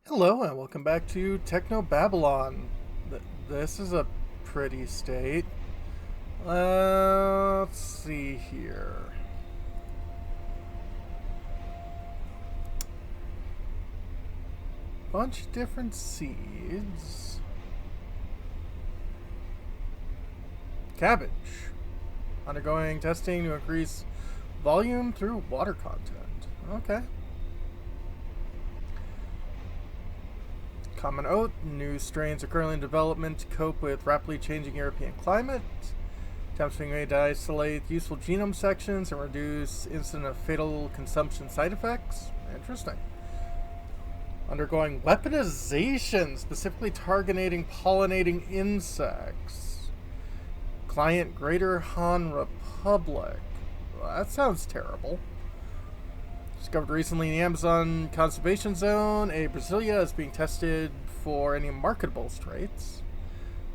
Hello and welcome back to Technobabylon. This is a pretty state. Let's see here. Bunch of different seeds. Cabbage. Undergoing testing to increase volume through water content. Okay. Common oat. New strains are currently in development to cope with rapidly changing European climate. Attempts being made to isolate useful genome sections and reduce incident of fatal consumption side effects. Interesting. Undergoing weaponization, specifically targeting pollinating insects. Client Greater Han Republic. Well, that sounds terrible. Discovered recently in the Amazon Conservation Zone, a Brasilia is being tested for any marketable traits.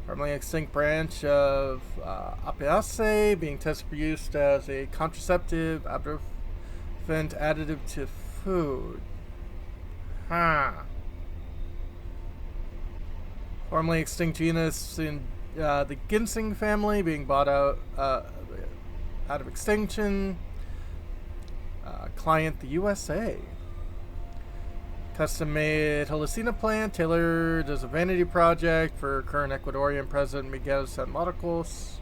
Formerly extinct branch of Apiaceae being tested for use as a contraceptive, absorbent additive to food. Formerly extinct genus in the ginseng family being bought out of extinction. Client the USA. Custom-made Helicina plant tailored as a vanity project for current Ecuadorian President Miguel San Marcos.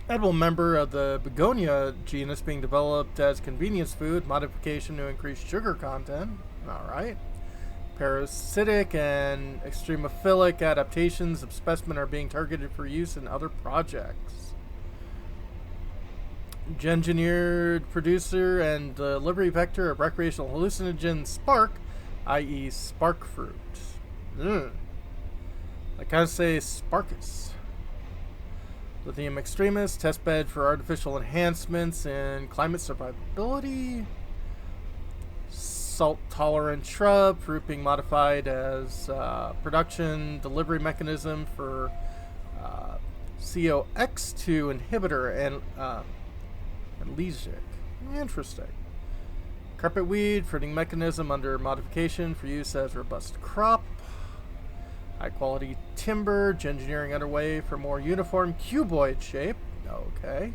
Edible member of the begonia genus being developed as convenience food, modification to increase sugar content. Alright. Parasitic and extremophilic adaptations of specimen are being targeted for use in other projects. Engineered producer and delivery vector of recreational hallucinogen spark, i.e. spark fruit. I kind of say sparkus. Lithium extremis, testbed for artificial enhancements and climate survivability. Salt tolerant shrub, fruit being modified as production delivery mechanism for COX2 inhibitor and Leisic. Interesting. Carpetweed, fruiting mechanism under modification for use as robust crop. High quality timber, engineering underway for more uniform cuboid shape. Okay.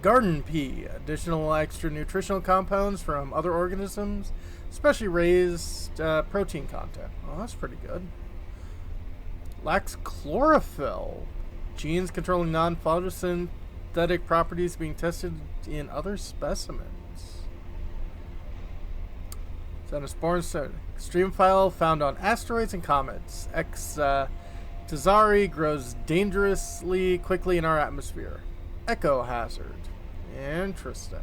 Garden pea, additional extra nutritional compounds from other organisms, especially raised protein content. Well, that's pretty good. Lacks chlorophyll. Genes controlling non-photosynthetic properties being tested in other specimens. Xenosporin extreme file found on asteroids and comets. Tazari grows dangerously quickly in our atmosphere. Echo hazard. Interesting.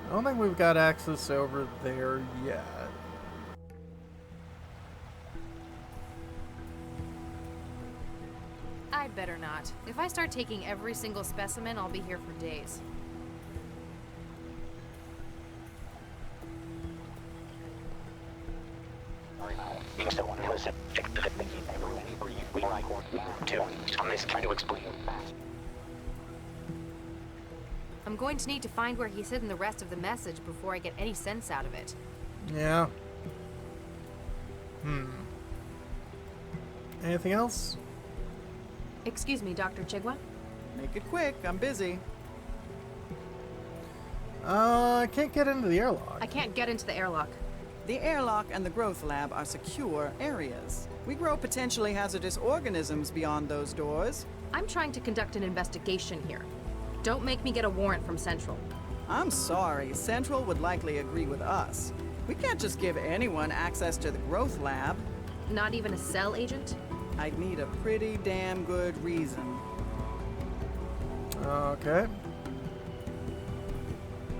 I don't think we've got access over there yet. I'd better not. If I start taking every single specimen, I'll be here for days. I'm going to need to find where he's hidden the rest of the message before I get any sense out of it. Yeah. Anything else? Excuse me, Dr. Chigwa? Make it quick, I'm busy. I can't get into the airlock. I can't get into the airlock. The airlock and the growth lab are secure areas. We grow potentially hazardous organisms beyond those doors. I'm trying to conduct an investigation here. Don't make me get a warrant from Central. I'm sorry, Central would likely agree with us. We can't just give anyone access to the growth lab. Not even a cell agent? I'd need a pretty damn good reason. Okay.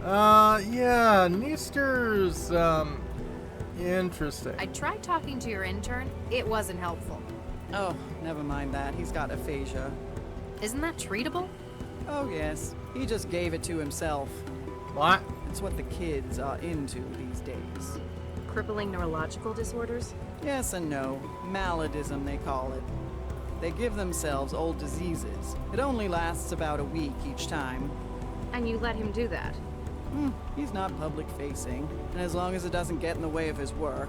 Yeah, Neester's, interesting. I tried talking to your intern. It wasn't helpful. Oh, never mind that. He's got aphasia. Isn't that treatable? Oh, yes. He just gave it to himself. What? It's what the kids are into these days. Crippling neurological disorders? Yes and no. Maladism, they call it. They give themselves old diseases. It only lasts about a week each time. And you let him do that? He's not public-facing, and as long as it doesn't get in the way of his work.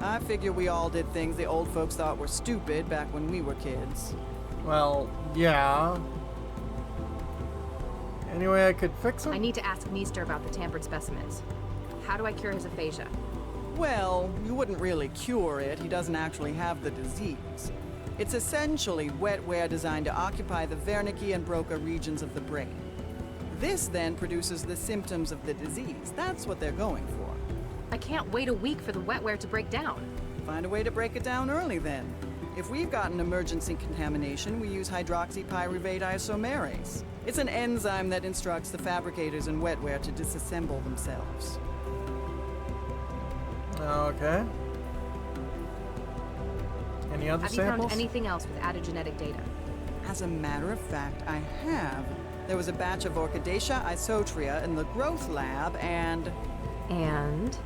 I figure we all did things the old folks thought were stupid back when we were kids. Well, yeah. Anyway, I could fix him? I need to ask Meester about the tampered specimens. How do I cure his aphasia? Well, you wouldn't really cure it. He doesn't actually have the disease. It's essentially wetware designed to occupy the Wernicke and Broca regions of the brain. This then produces the symptoms of the disease. That's what they're going for. I can't wait a week for the wetware to break down. Find a way to break it down early then. If we've got an emergency contamination, we use hydroxypyruvate isomerase. It's an enzyme that instructs the fabricators in wetware to disassemble themselves. Okay. Any other Have you samples? found anything else with added genetic data? As a matter of fact, I have. There was a batch of Orchidaceae isotria in the growth lab, and... And?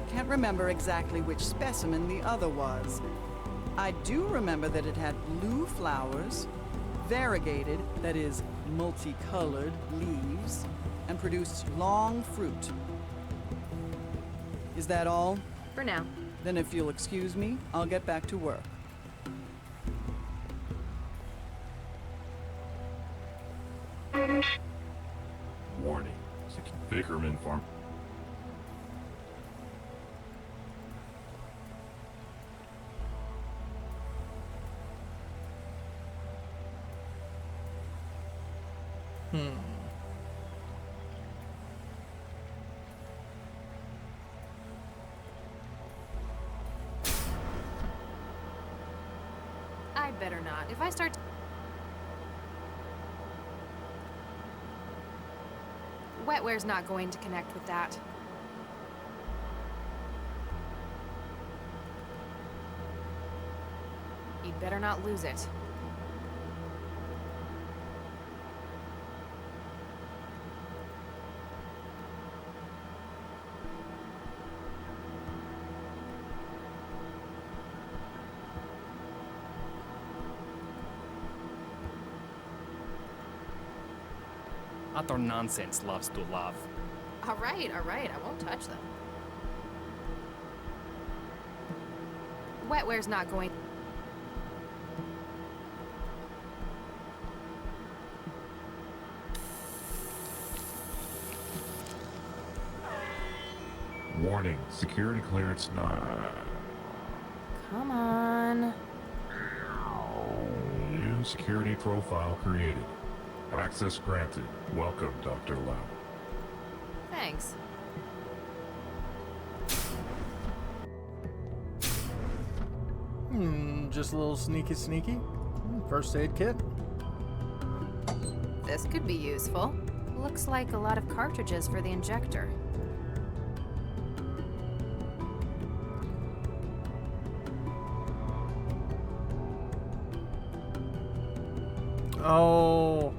Can't remember exactly which specimen the other was. I do remember that it had blue flowers, variegated, that is, multicolored leaves, and produced long fruit. Is that all? For now. Then if you'll excuse me, I'll get back to work. Warning. Vickerman Farm. I'd better not. If I start... Wetware's not going to connect with that. You'd better not lose it. Utter nonsense loves to love. All right, I won't touch them. Wetware's not going... Warning. Security clearance not. Come on. New security profile created. Access granted. Welcome, Dr. Lau. Thanks. Just a little sneaky. First aid kit. This could be useful. Looks like a lot of cartridges for the injector. Oh.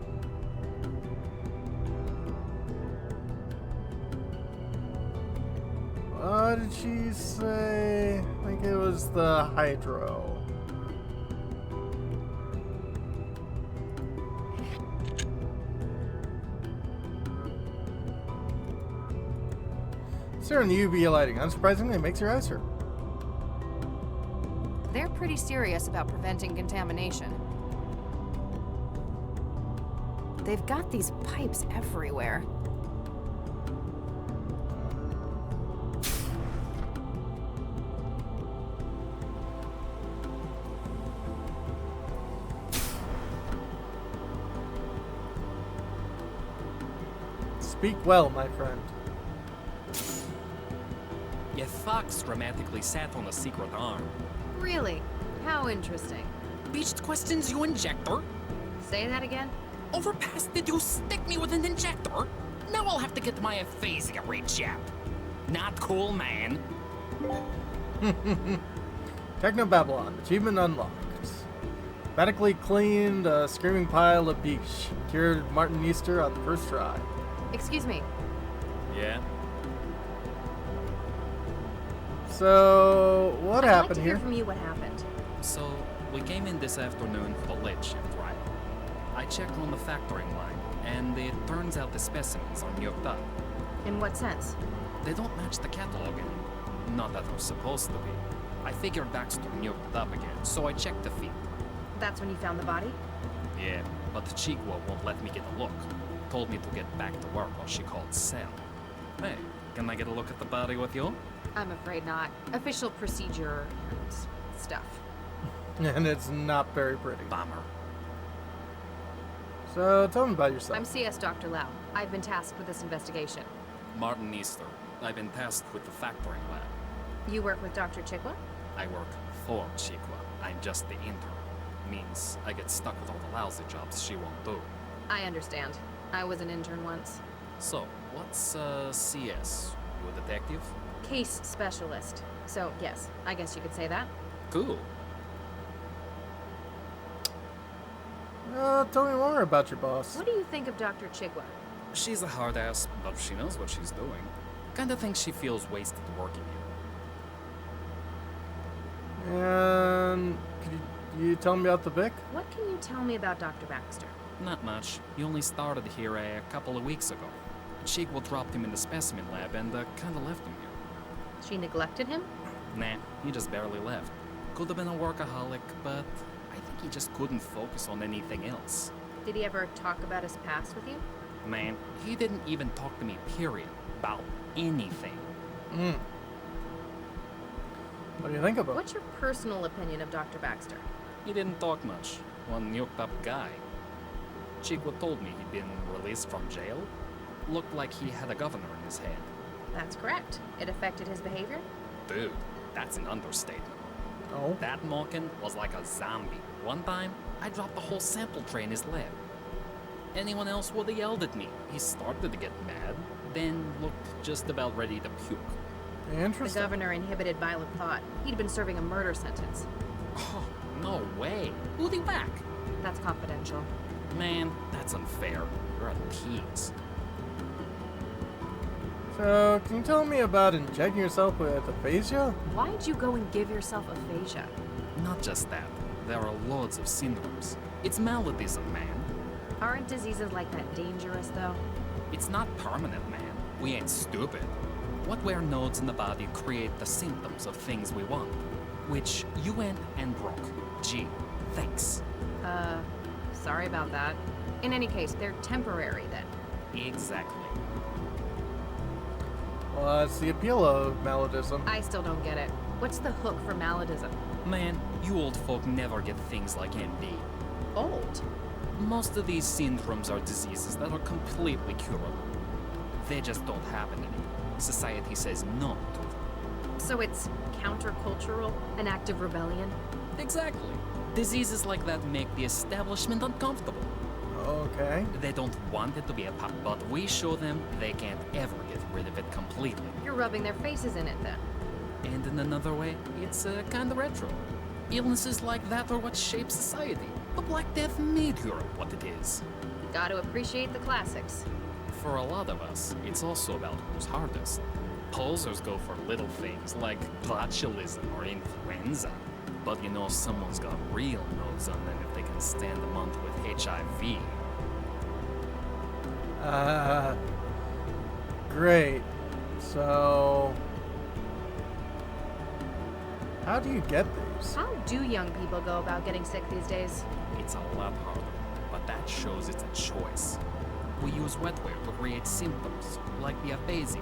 What did she say? I think it was the hydro. Staring the UV lighting, unsurprisingly, makes your eyes hurt. They're pretty serious about preventing contamination. They've got these pipes everywhere. Speak well, my friend. You thugs romantically sat on a secret arm. Really? How interesting. Bitch questions you injector? Say that again? Overpass, did you stick me with an injector? Now I'll have to get my aphasia rejab. Not cool, man. Technobabylon, achievement unlocked. Medically cleaned a screaming pile of beach. Cured Martin Easter on the first try. Excuse me. Yeah? So, what I'd like happened to here? hear from you what happened. So, we came in this afternoon for the lead shift, right? I checked on the factoring line, and it turns out the specimens are nuked up. In what sense? They don't match the catalog anymore. Not that they're supposed to be. I figured Baxter nuked it up again, so I checked the feed. That's when you found the body? Yeah, but the Chigwa won't let me get a look. Told me to get back to work while she called Sal. Hey, can I get a look at the body with you? I'm afraid not. Official procedure and stuff. And it's not very pretty. Bummer. So, tell me about yourself. I'm CS Dr. Lau. I've been tasked with this investigation. Martin Easter. I've been tasked with the factoring lab. You work with Dr. Chikwa? I work for Chigwa. I'm just the intern. Means I get stuck with all the lousy jobs she won't do. I understand. I was an intern once. So, what's CS? You a detective? Case specialist. So, yes, I guess you could say that. Cool. Tell me more about your boss. What do you think of Dr. Chikwa? She's a hard ass, but she knows what she's doing. Kinda thinks she feels wasted working here. And could you tell me about the Vic? What can you tell me about Dr. Baxter? Not much. He only started here a couple of weeks ago. Chigwa dropped him in the specimen lab and kinda left him here. She neglected him? Nah, he just barely left. Could have been a workaholic, but I think he just couldn't focus on anything else. Did he ever talk about his past with you? Man, he didn't even talk to me, period, about anything. What do you think about it? What's your personal opinion of Dr. Baxter? He didn't talk much. One nuked up guy. Chigwa told me he'd been released from jail. Looked like he had a governor in his head. That's correct. It affected his behavior? Dude, that's an understatement. Oh? That Malkin was like a zombie. One time, I dropped the whole sample tray in his lab. Anyone else would have yelled at me. He started to get mad, then looked just about ready to puke. The Interesting. governor inhibited violent thought. He'd been serving a murder sentence. Oh, no way. Who'd he whack? That's confidential. Man, that's unfair. You're a tease. So, can you tell me about injecting yourself with aphasia? Why'd you go and give yourself aphasia? Not just that. There are loads of syndromes. It's maladies, man. Aren't diseases like that dangerous, though? It's not permanent, man. We ain't stupid. Wetware nodes in the body create the symptoms of things we want, which you went and broke. Gee, thanks. Sorry about that. In any case, they're temporary then. Exactly. Well, that's the appeal of maladism. I still don't get it. What's the hook for maladism? Man, you old folk never get things like MD. Old. Most of these syndromes are diseases that are completely curable. They just don't happen anymore. Society says no to them. So it's countercultural? An act of rebellion? Exactly. Diseases like that make the establishment uncomfortable. Okay. They don't want it to be a pop, but we show them they can't ever get rid of it completely. You're rubbing their faces in it then. And in another way, it's kinda retro. Illnesses like that are what shape society. The Black Death made Europe what it is. Gotta appreciate the classics. For a lot of us, it's also about who's hardest. Posers go for little things like botulism or influenza. But you know someone's got real nodes on them if they can stand a month with HIV. Great. So, how do you get these? How do young people go about getting sick these days? It's a lot harder, but that shows it's a choice. We use wetware to create symptoms, like the aphasia.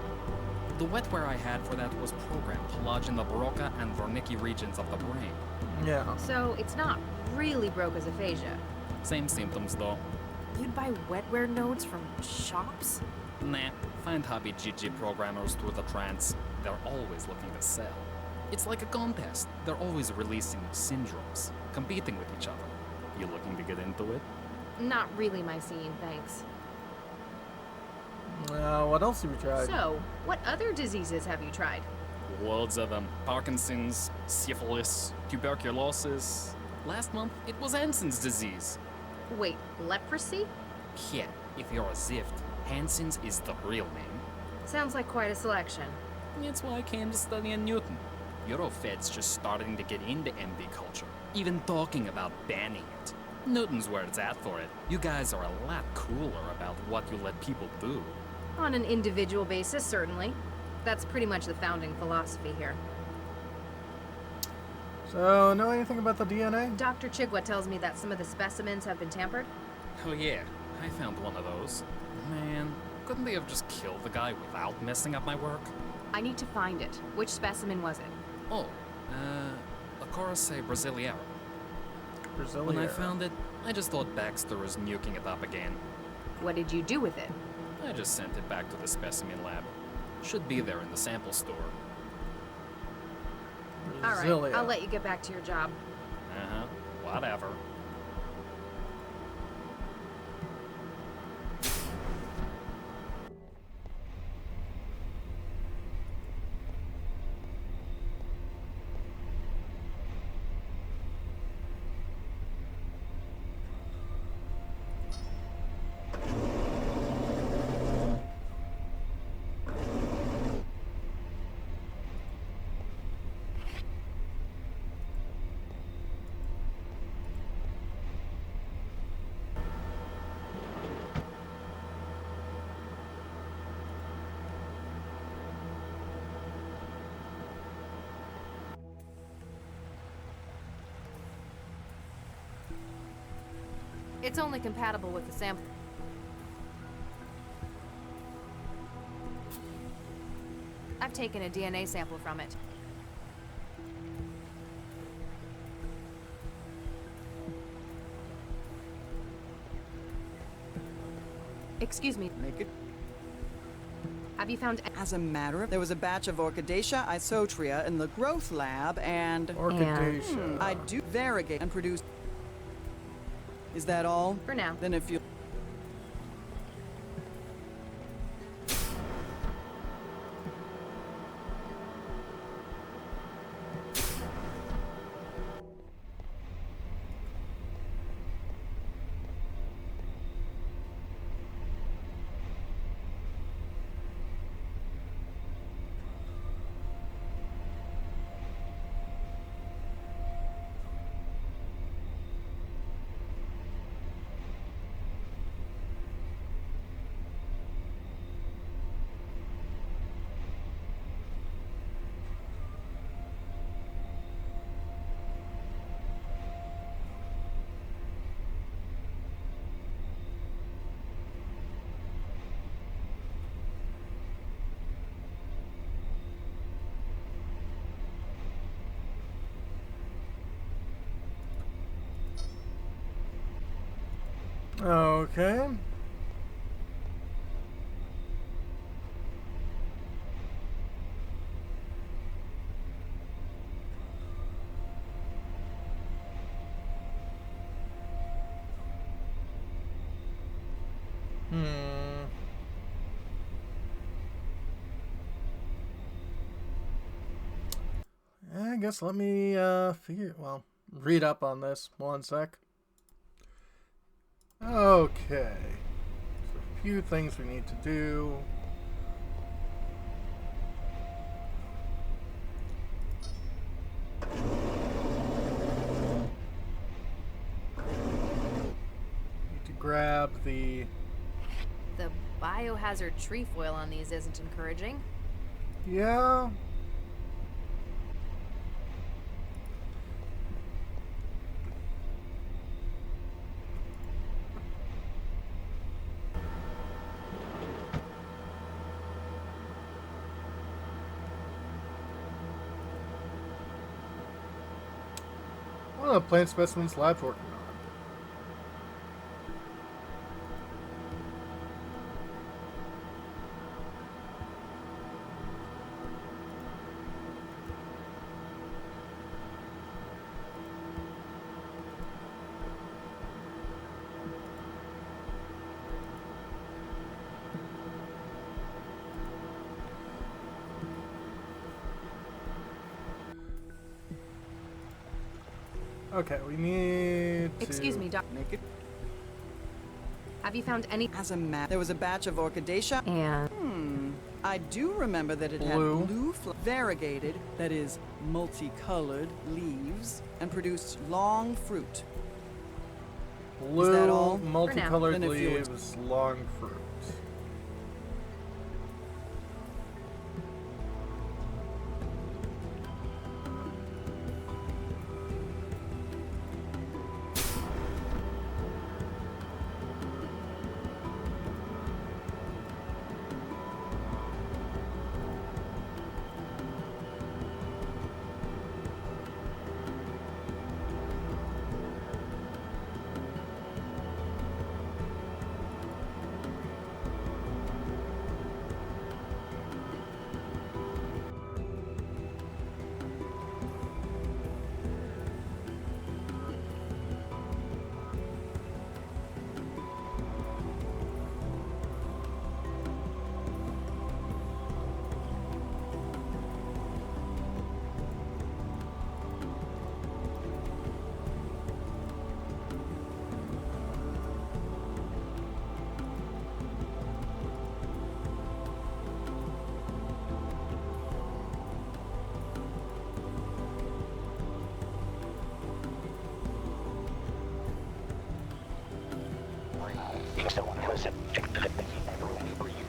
The wetware I had for that was programmed to lodge in the Broca and Wernicke regions of the brain. Yeah. So it's not really Broca's aphasia. Same symptoms though. You'd buy wetware nodes from shops? Nah, find hobby GG programmers through the trance. They're always looking to sell. It's like a contest. They're always releasing new syndromes, competing with each other. You looking to get into it? Not really my scene, thanks. What else have you tried? So, what other diseases have you tried? Loads of them. Parkinson's, syphilis, tuberculosis. Last month, it was Hansen's disease. Wait, leprosy? Yeah, if you're a Zift, Hansen's is the real name. Sounds like quite a selection. That's why I came to study in Newton. Eurofed's just starting to get into MD culture, even talking about banning it. Newton's where it's at for it. You guys are a lot cooler about what you let people do. On an individual basis, certainly. That's pretty much the founding philosophy here. So, know anything about the DNA? Dr. Chigwa tells me that some of the specimens have been tampered. Oh yeah, I found one of those. Man, couldn't they have just killed the guy without messing up my work? I need to find it. Which specimen was it? Oh, a Corsae Brasileiro. Brazilian. When I found it, I just thought Baxter was nuking it up again. What did you do with it? I just sent it back to the specimen lab. Should be there in the sample store. All right, Brasilia. I'll let you get back to your job. Uh-huh, whatever. It's only compatible with the sample. I've taken a DNA sample from it. Excuse me, Make it. have you found... As a matter of, there was a batch of Orchidaceae isotria in the growth lab, and Orchidaceae. I do variegate and produce. Is that all? For now. Then if you. Okay. I guess let me read up on this. One sec. Okay. So a few things we need to do. Need to grab the... The biohazard trefoil on these isn't encouraging. Yeah. One of the plant specimens lab's working on. Okay, we need to... Excuse me, Doc. Make it Have you found any? as a map. There was a batch of Orchidaceae. And I do remember that it Blue. had blue variegated, that is, multicolored leaves, and produced long fruit. Blue, that all? multicolored Then if you would- leaves, long fruit.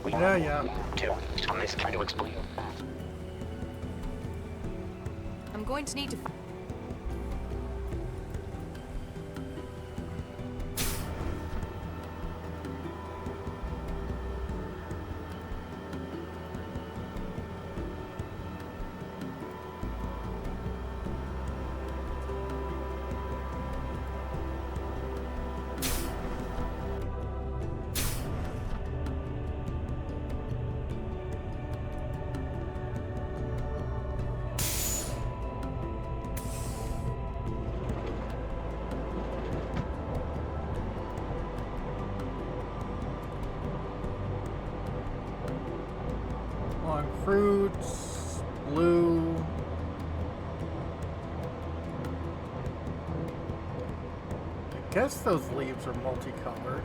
Yeah. I'm going to need to. Long fruits, blue. I guess those leaves are multicolored.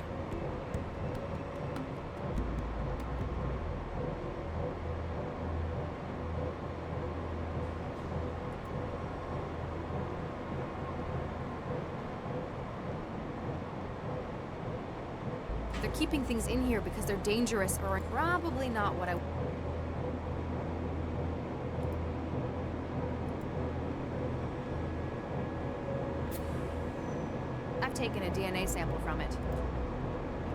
They're keeping things in here because they're dangerous, or probably not what I. I've taken a DNA sample from it.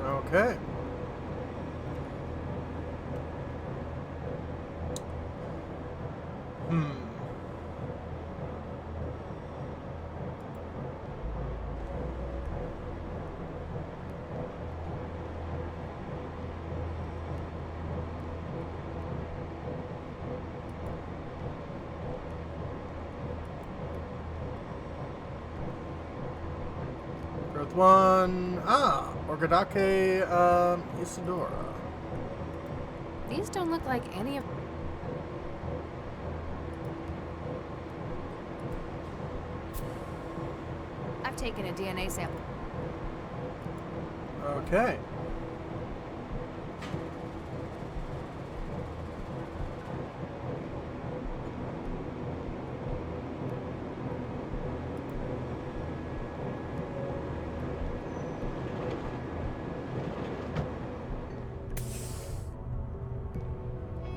Okay. Growth 1. Orchidaceae Isidora. These don't look like any of. I've taken a DNA sample. Okay.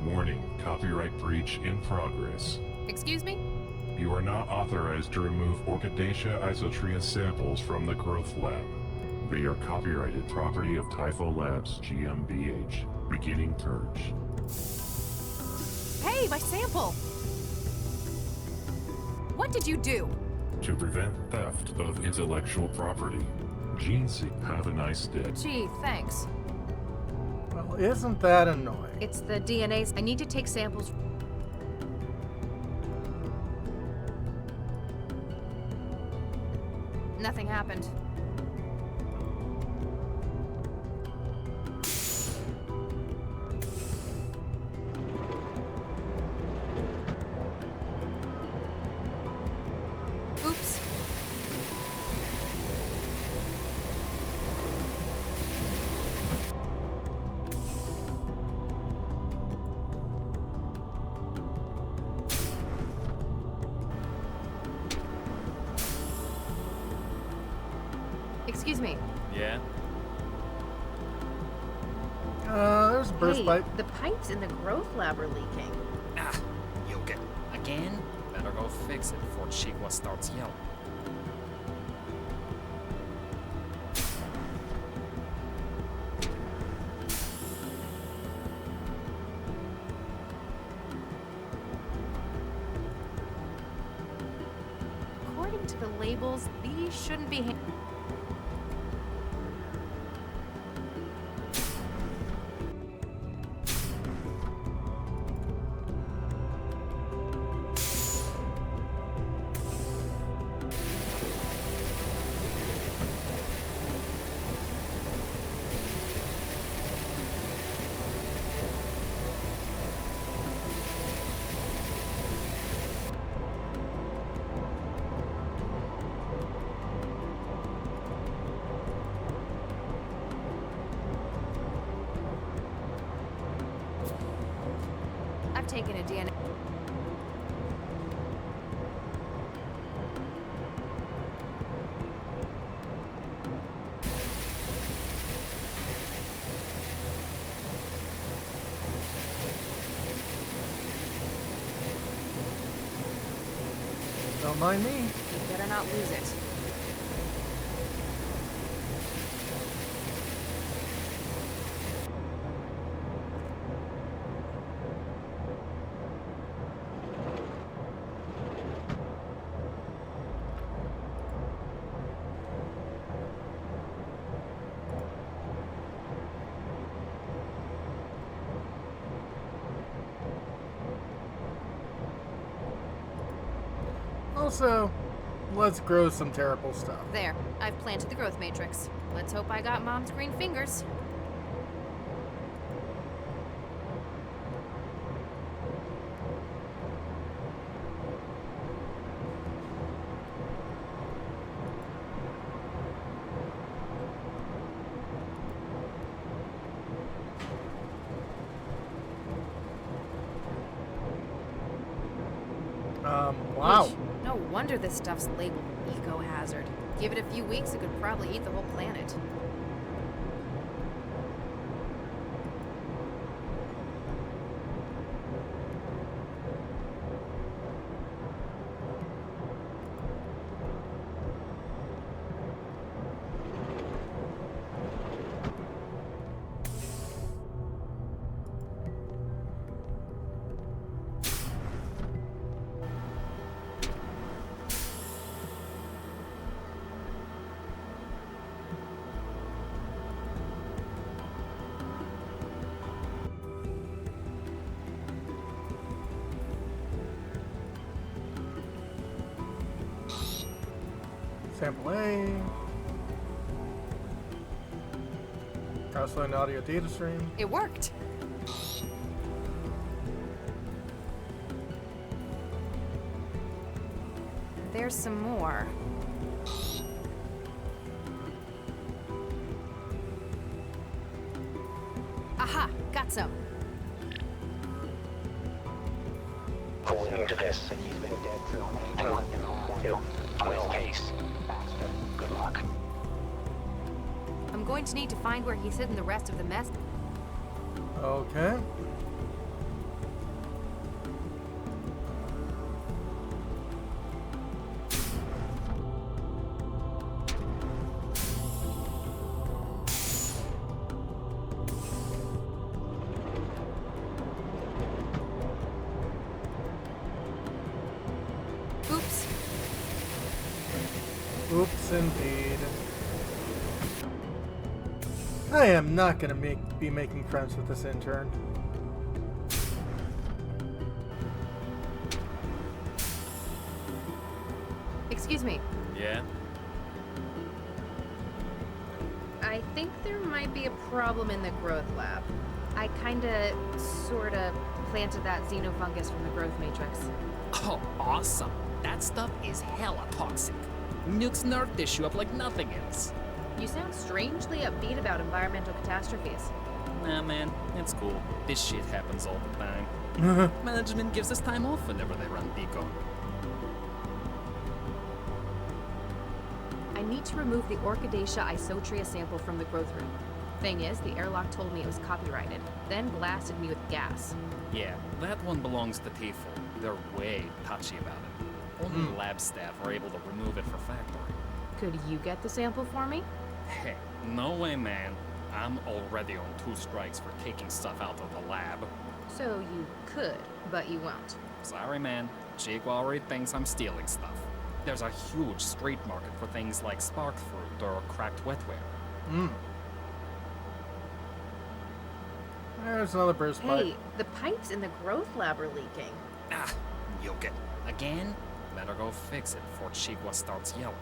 Warning, copyright breach in progress. Excuse me? You are not authorized to remove Orchidaceae isotria samples from the growth lab. They are copyrighted property of Typho Labs GmbH. Beginning purge. Hey, my sample! What did you do? To prevent theft of intellectual property. Gene seek. Have a nice day. Gee, thanks. Well, isn't that annoying? It's the DNA. I need to take samples. Nothing happened. Oops. Excuse me. Yeah? There's a burst Hey, pipe. the pipes in the growth lab are leaking. Ah, you get again? Better go fix it before Chihuahua starts yelling. According to the labels, these shouldn't be. I've taken a DNA. Don't mind me. You better not lose it. Also, let's grow some terrible stuff. There, I've planted the growth matrix. Let's hope I got Mom's green fingers. Wow. No wonder this stuff's labeled eco-hazard. Give it a few weeks, it could probably eat the whole planet. Sample A. Crossline audio data stream. It worked! There's some more. Aha! Got some. According to this, he's been dead for worst case. Good luck. I'm going to need to find where he's hidden the rest of the mess. Okay. Oops. Oops, indeed. I am not gonna be making friends with this intern. Excuse me. Yeah? I think there might be a problem in the growth lab. I kinda, sorta planted that xenofungus from the growth matrix. Oh, awesome. That stuff is hella toxic. Nukes nerve tissue up like nothing else. You sound strangely upbeat about environmental catastrophes. Nah, man, it's cool. This shit happens all the time. Management gives us time off whenever they run Deco. I need to remove the Orchidacea isotria sample from the growth room. Thing is, the airlock told me it was copyrighted, then blasted me with gas. Yeah, that one belongs to Tifo. They're way touchy about it. Only lab staff are able to remove it for factory. Could you get the sample for me? Hey, no way, man. I'm already on 2 strikes for taking stuff out of the lab. So you could, but you won't. Sorry, man. Chico already thinks I'm stealing stuff. There's a huge street market for things like spark fruit or cracked wetware. There's another burst pipe. Hey, the pipes in the growth lab are leaking. Ah, yoke it. Again? Better go fix it before Chico starts yelling.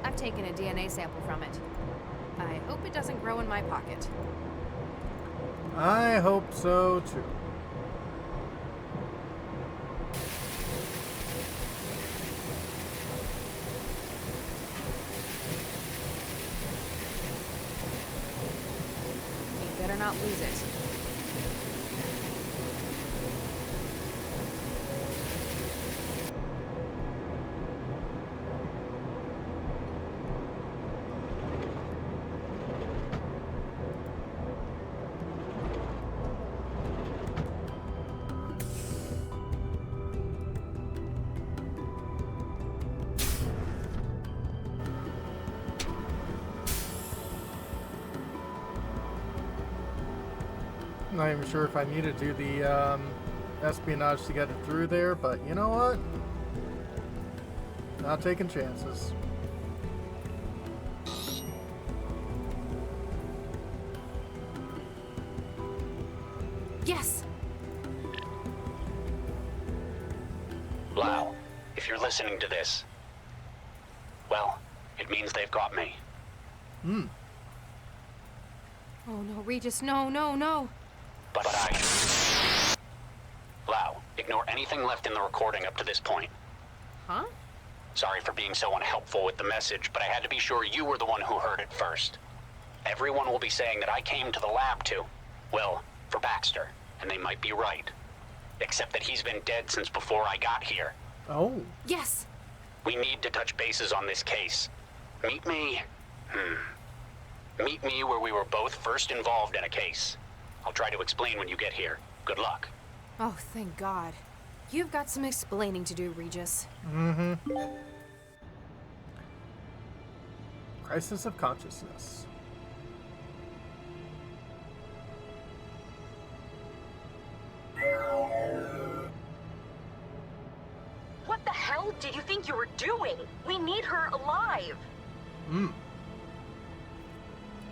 I've taken a DNA sample from it. I hope it doesn't grow in my pocket. I hope so too. You better not lose it. Not even sure if I need to do the espionage to get it through there, but you know what? Not taking chances. Yes! Lau, if you're listening to this, well, it means they've got me. Oh no, Regis, no, no, no! But Lau, ignore anything left in the recording up to this point. Huh? Sorry for being so unhelpful with the message, but I had to be sure you were the one who heard it first. Everyone will be saying that I came to the lab for Baxter, and they might be right. Except that he's been dead since before I got here. Oh. Yes! We need to touch bases on this case. Meet me where we were both first involved in a case. I'll try to explain when you get here. Good luck. Oh, thank God. You've got some explaining to do, Regis. Crisis of consciousness. What the hell did you think you were doing? We need her alive.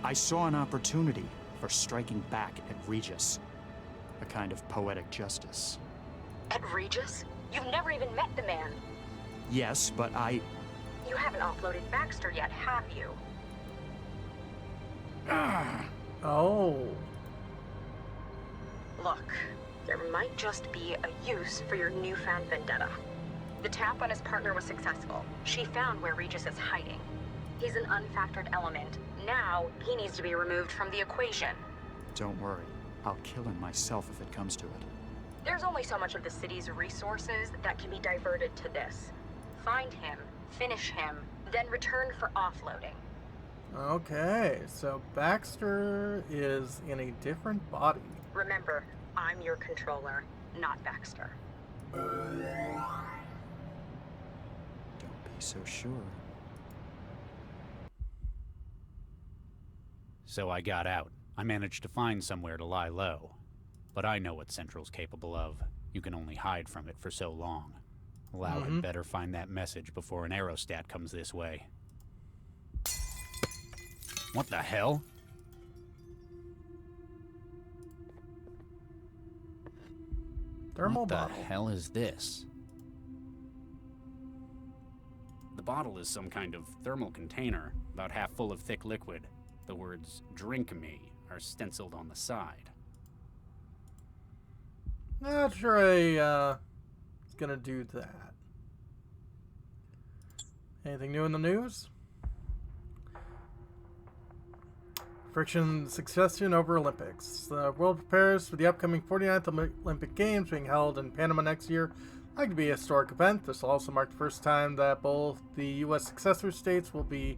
I saw an opportunity for striking back at Regis. A kind of poetic justice. At Regis? You've never even met the man. Yes, but You haven't offloaded Baxter yet, have you? Oh. Look, there might just be a use for your newfound vendetta. The tap on his partner was successful. She found where Regis is hiding. He's an unfactored element. Now, he needs to be removed from the equation. don't worry. I'll kill him myself if it comes to it. There's only so much of the city's resources that can be diverted to this. Find him, finish him, then return for offloading. Okay, so Baxter is in a different body. Remember, I'm your controller, not Baxter. Don't be so sure. So I got out. I managed to find somewhere to lie low. But I know what Central's capable of. You can only hide from it for so long. Lau had better find that message before an aerostat comes this way. What the hell? Thermal What the bottle. hell is this? The bottle is some kind of thermal container, about half full of thick liquid. The words "Drink Me" are stenciled on the side. Not sure I gonna do that. Anything new in the news? Friction succession over Olympics. The world prepares for the upcoming 49th Olympic Games being held in Panama next year. Likely to be a historic event. This will also mark the first time that both the U.S. successor states will be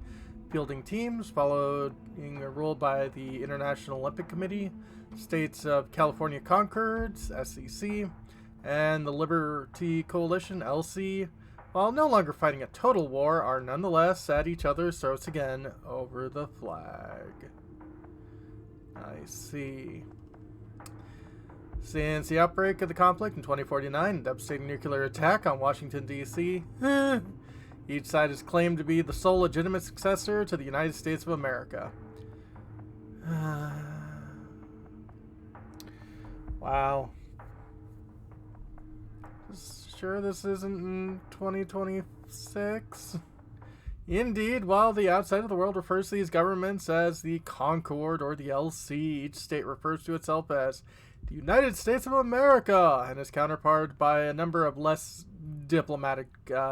fielding teams, following a rule by the International Olympic Committee. States of California Concords, SEC, and the Liberty Coalition, LC, while no longer fighting a total war, are nonetheless at each other's throats again over the flag. I see. Since the outbreak of the conflict in 2049 and devastating nuclear attack on Washington, D.C., each side has claimed to be the sole legitimate successor to the United States of America. Wow. Sure this isn't in 2026? Indeed, while the outside of the world refers to these governments as the Concord or the LC, each state refers to itself as the United States of America and is counterpart by a number of less diplomatic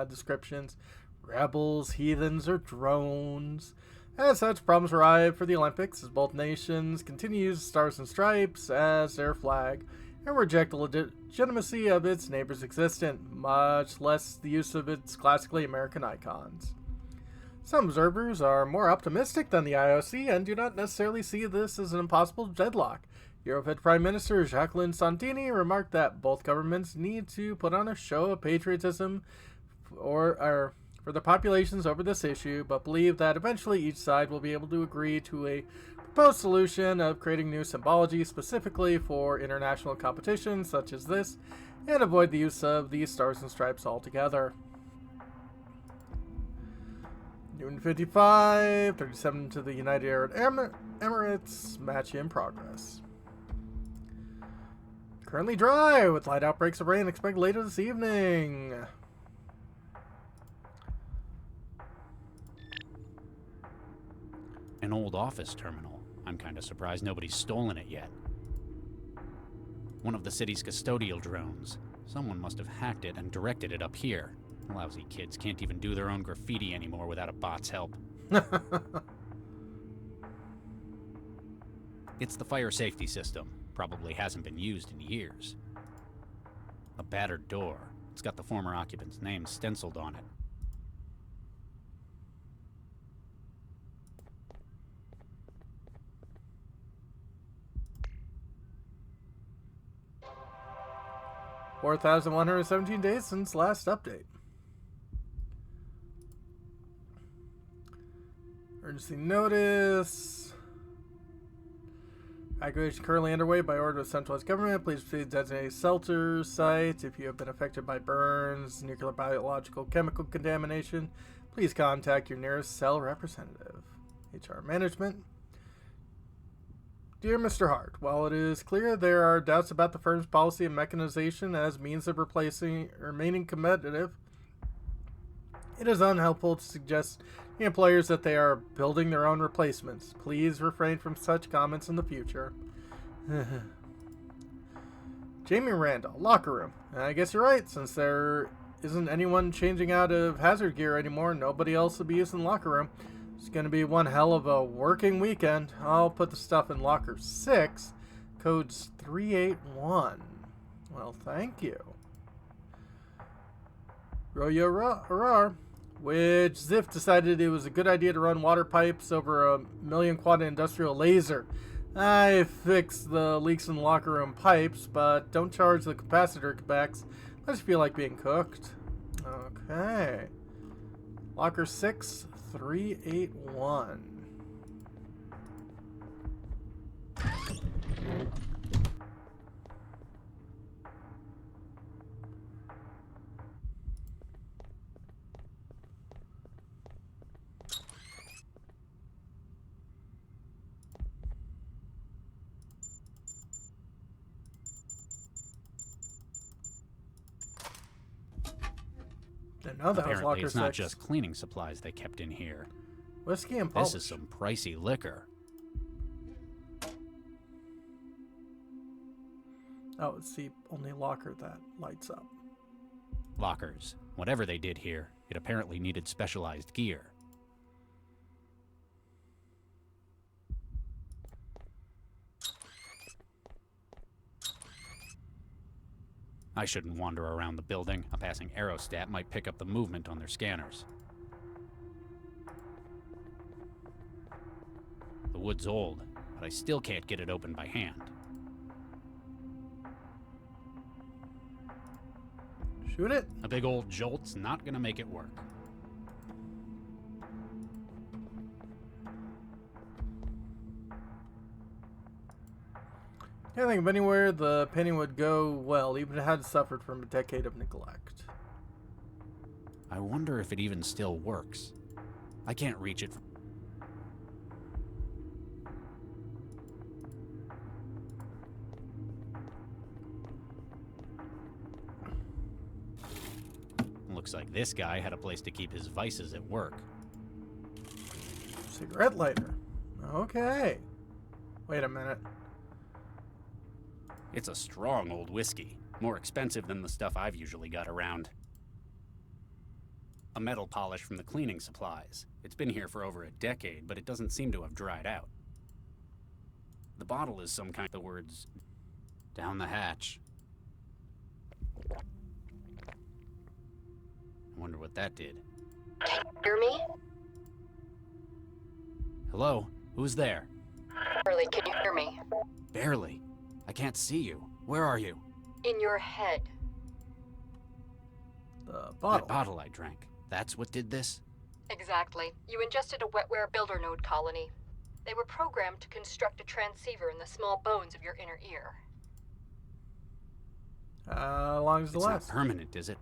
descriptions: rebels, heathens, or drones. As such, problems arrive for the Olympics as both nations continue to use stars and stripes as their flag and reject the legitimacy of its neighbor's existence, much less the use of its classically American icons. Some observers are more optimistic than the IOC and do not necessarily see this as an impossible deadlock. Eurofed Prime Minister Jacqueline Santini remarked that both governments need to put on a show of patriotism for the populations over this issue, but believe that eventually each side will be able to agree to a proposed solution of creating new symbology specifically for international competitions such as this, and avoid the use of these stars and stripes altogether. Noon 55, 37 to the United Arab Emirates, match in progress. Currently dry, with light outbreaks of rain expected later this evening. An old office terminal. I'm kind of surprised nobody's stolen it yet. One of the city's custodial drones. Someone must have hacked it and directed it up here. Lousy kids can't even do their own graffiti anymore without a bot's help. It's the fire safety system. Probably hasn't been used in years. A battered door. It's got the former occupant's name stenciled on it. $4,117 days since last update. Emergency notice. Evacuation currently underway by order of centralized government. Please proceed to designated shelter site. If you have been affected by burns, nuclear, biological, chemical contamination, please contact your nearest cell representative. HR management. Dear Mr. Hart, while it is clear there are doubts about the firm's policy and mechanization as means of remaining competitive, it is unhelpful to suggest to employers that they are building their own replacements. Please refrain from such comments in the future. Jamie Randall, locker room. I guess you're right, since there isn't anyone changing out of hazard gear anymore, nobody else will be using the locker room. It's going to be one hell of a working weekend. I'll put the stuff in locker 6. Code's 381. Well, thank you. Royo Arar, which Ziff decided it was a good idea to run water pipes over a 1,000,000 industrial laser. I fixed the leaks in the locker room pipes, but don't charge the capacitor backs unless you feel like being cooked. Okay. Locker 6, 381. Didn't know that was Apparently, locker it's not 6. just cleaning supplies they kept in here. Whiskey and polish. This is some pricey liquor. Oh, it's the only locker that lights up. Lockers. Whatever they did here, it apparently needed specialized gear. I shouldn't wander around the building. A passing aerostat might pick up the movement on their scanners. The wood's old, but I still can't get it open by hand. Shoot it. A big old jolt's not gonna make it work. Can't think of anywhere the painting would go well, even if it had suffered from a decade of neglect. I wonder if it even still works. I can't reach it. Looks like this guy had a place to keep his vices at work. Cigarette lighter. Okay. Wait a minute. It's a strong old whiskey, more expensive than the stuff I've usually got around. A metal polish from the cleaning supplies. It's been here for over a decade, but it doesn't seem to have dried out. The bottle is some kind of the words down the hatch. I wonder what that did. Can you hear me? Hello? Who's there? Barely, can you hear me? Barely. I can't see you. Where are you? In your head. The bottle. That bottle I drank. That's what did this? Exactly. You ingested a wetware builder node colony. They were programmed to construct a transceiver in the small bones of your inner ear. How long does it It's last? not permanent, is it?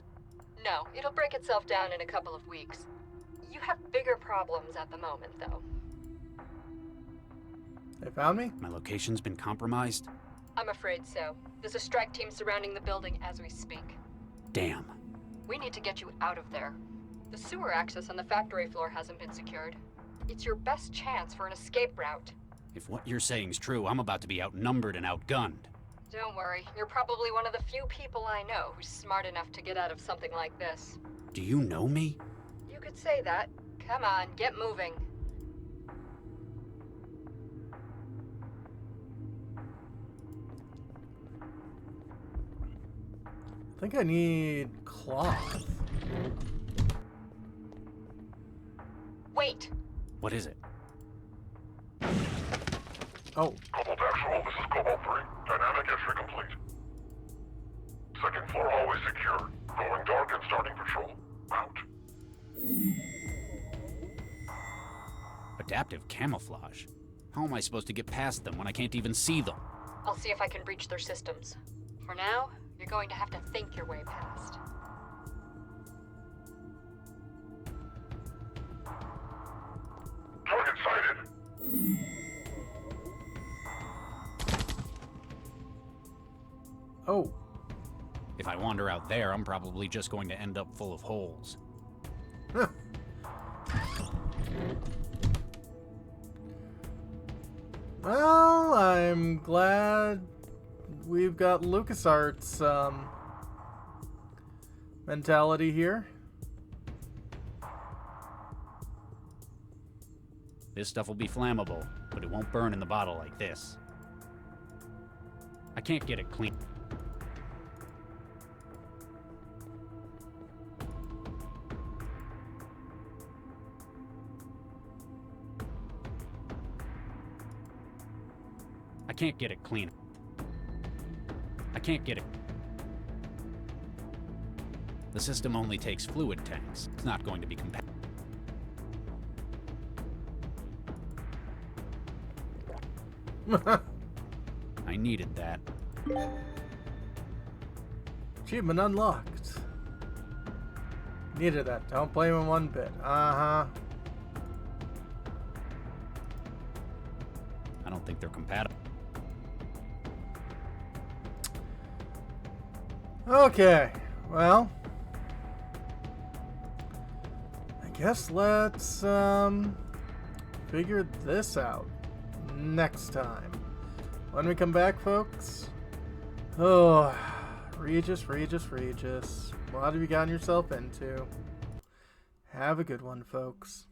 No, it'll break itself down in a couple of weeks. You have bigger problems at the moment, though. They found me? My location's been compromised? I'm afraid so. There's a strike team surrounding the building as we speak. Damn. We need to get you out of there. The sewer access on the factory floor hasn't been secured. It's your best chance for an escape route. If what you're saying's true, I'm about to be outnumbered and outgunned. Don't worry, you're probably one of the few people I know who's smart enough to get out of something like this. Do you know me? You could say that. Come on, get moving. I think I need cloth. Wait! What is it? Oh, Cobalt Actual, this is Cobalt 3. Dynamic entry complete. Second floor hallway secure. Going dark and starting patrol. Out. Adaptive camouflage? How am I supposed to get past them when I can't even see them? I'll see if I can breach their systems. For now, you're going to have to think your way past. Target sighted. oh. If I wander out there, I'm probably just going to end up full of holes. Huh. Well, I'm glad we've got LucasArts mentality here. This stuff will be flammable, but it won't burn in the bottle like this. I can't get it clean. I can't get it clean. I can't get it. The system only takes fluid tanks. It's not going to be compatible. I needed that. Achievement unlocked. Needed that. Don't blame him one bit. Uh-huh. I don't think they're compatible. Okay. Well. guess let's figure this out next time. When we come back, folks. Oh, Regis. What have you gotten yourself into? Have a good one, folks.